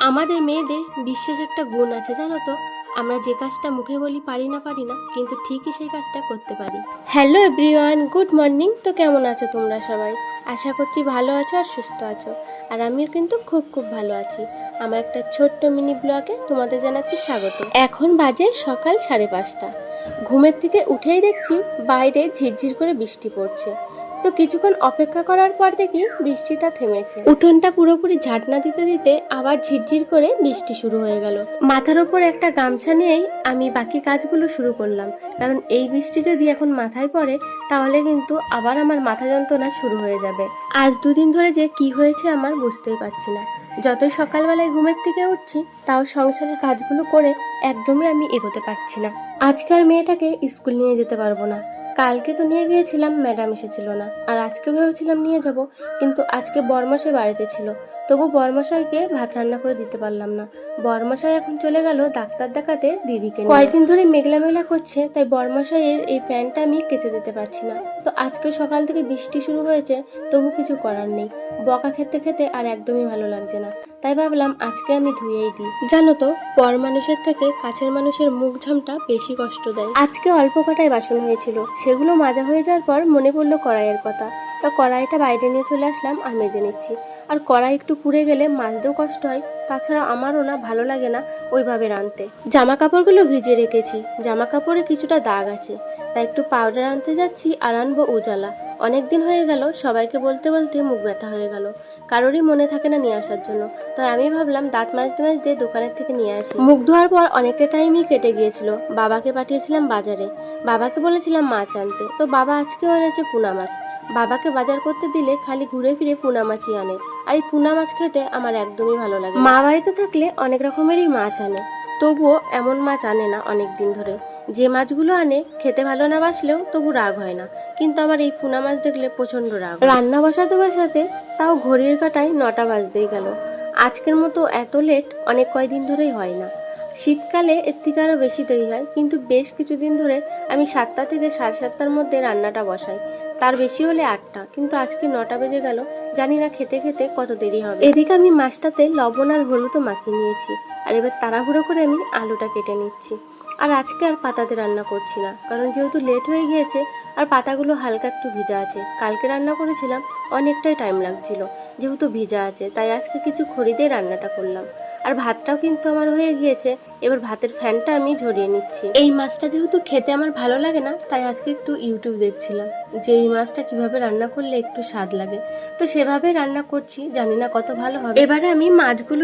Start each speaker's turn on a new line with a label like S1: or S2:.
S1: আমাদের মেয়েদের বিশেষ একটা গুণ আছে জানো তো। আমরা যে কাজটা মুখে বলি পারি না কিন্তু ঠিকই সেই কাজটা করতে পারি। Hello everyone, good morning. তো কেমন আছো তোমরা সবাই? আশা করছি ভালো আছো আর সুস্থ আছো। আর আমিও কিন্তু খুব ভালো আছি। আমার একটা ছোট্ট মিনি ব্লগে তোমাদের জানাচ্ছি স্বাগত। এখন বাজে সকাল 5:30। ঘুমের থেকে উঠেই দেখছি বাইরে ঝিরঝির করে বৃষ্টি পড়ছে। তো কিছুক্ষণ অপেক্ষা করার পর দেখি বৃষ্টিটা থেমেছে। উঠোনটা পুরোপুরি ঝাঁটনা দিতে দিতে আবার ঝিরঝির করে বৃষ্টি শুরু হয়ে গেল। মাথার ওপর একটা গামছা নিয়েই আমি বাকি কাজগুলো শুরু করলাম, কারণ এই বৃষ্টি যদি এখন মাথায় পড়ে তাহলে কিন্তু আবার আমার মাথা যন্ত্রণা শুরু হয়ে যাবে। আজ দুদিন ধরে যে কি হয়েছে আমার বুঝতেই পারছি না। যতই সকালবেলায় ঘুমের থেকে উঠছি তাও সংসারের কাজগুলো করে একদমই আমি এগোতে পারছি না। আজকাল মেয়েটাকে স্কুল নিয়ে যেতে পারবো না। কালকে তো নিয়ে গিয়েছিলাম, ম্যাডাম এসেছিল না। আর আজকে ভেবেছিলাম নিয়ে যাব, কিন্তু আজকে বরমশাই বাড়িতে ছিল। তবু বরমশাইকে ভাত রান্না করে দিতে পারলাম না। বরমশাই এখন চলে গেল ডাক্তার দেখাতে দিদিকে নিয়ে। কয়েকদিন ধরে মেঘলা মেঘলা করছে, তাই বরমশাইয়ের এই প্যান্টটা আমি কেচে দিতে পারছি না। তো আজকে সকাল থেকে বৃষ্টি শুরু হয়েছে, তবু কিছু করার নেই। বকা খেতে খেতে আর একদমই ভালো লাগছে না, তাই ভাবলাম আজকে আমি ধুয়েই দিই। জানো তো, পর মানুষের থেকে কাছের মানুষের মুখ ঝামটা বেশি কষ্ট দেয়। আজকে অল্প কটাই বাসন হয়েছিল, সেগুলো মাজা হয়ে যাওয়ার পর মনে পড়লো কড়াইয়ের কথা। তা কড়াইটা বাইরে নিয়ে চলে আসলাম আর মেজে নিচ্ছি। আর কড়াই একটু পুড়ে গেলে মাজতেও কষ্ট হয়, তাছাড়া আমারও না ভালো লাগে না ওইভাবে রাঁধতে। জামা কাপড়গুলো ভিজে রেখেছি, জামা কাপড়ে কিছুটা দাগ আছে, তাই একটু পাউডার আনতে যাচ্ছি আর আনবো উজালা। অনেক দিন হয়ে গেল, সবাইকে বলতে বলতে মুখ ব্যথা হয়ে গেল, কারোরই মনে থাকে না নিয়ে আসার জন্য। তাই আমি ভাবলাম দাঁত মাজতে মাজতে দোকানের থেকে নিয়ে আসি। মুখ ধোয়ার পর অনেকটা টাইমই কেটে গিয়েছিল। বাবাকে পাঠিয়েছিলাম বাজারে, বাবাকে বলেছিলাম মাছ আনতে, তো বাবা আজকেও এনেছে পুনা মাছ। বাবাকে বাজার করতে দিলে খালি ঘুরে ফিরে পুনা মাছই আনে, আর এই পুনা মাছ খেতে আমার একদমই ভালো লাগে। মা বাড়িতে থাকলে অনেক রকমেরই মাছ আনে, তবুও এমন মাছ আনে না অনেক দিন ধরে। যে মাছগুলো আনে খেতে ভালো না বাসলেও তবু রাগ হয় না, কিন্তু আমার এই পুনা মাছ দেখলে প্রচন্ড রাগ। রান্না বসাতে বসাতে তাও ঘড়ির কাঁটায় 9টা বাজতেই গেল। আজকের মতো এত লেট অনেক কয়দিন ধরেই হয় না। শীতকালে এর থেকে আরও বেশি দেরি হয়, কিন্তু বেশ কিছুদিন ধরে আমি 7টা থেকে 7:30টার মধ্যে রান্নাটা বসাই, তার বেশি হলে 8টা, কিন্তু আজকে 9টা বেজে গেল। জানি না খেতে খেতে কত দেরি হবে। এদিকে আমি মাছটাতে লবণ আর হলুদও মাখিয়ে নিয়েছি, আর এবার তাড়াহুড়ো করে আমি আলুটা কেটে নিচ্ছি। আর আজকে আর পাতাতে রান্না করছি না, কারণ যেহেতু লেট হয়ে গিয়েছে আর পাতাগুলো হালকা একটু ভিজা আছে। কালকে রান্না করেছিলাম, অনেকটাই টাইম লাগছিল, যেহেতু ভিজা আছে তাই আজকে কিছু খড়ি দিয়ে রান্নাটা করলাম। আর ভাতটাও কিন্তু আমার হয়ে গিয়েছে, এবার ভাতের ফ্যানটা আমি ঝরিয়ে নিচ্ছি। এই মাছটা যেহেতু খেতে আমার ভালো লাগে না, তাই আজকে একটু ইউটিউব দেখছিলাম যে এই মাছটা কিভাবে রান্না করলে একটু স্বাদ লাগে। তো সেভাবে রান্না করছি, জানি না কত ভালো হবে। এবারে আমি মাছগুলো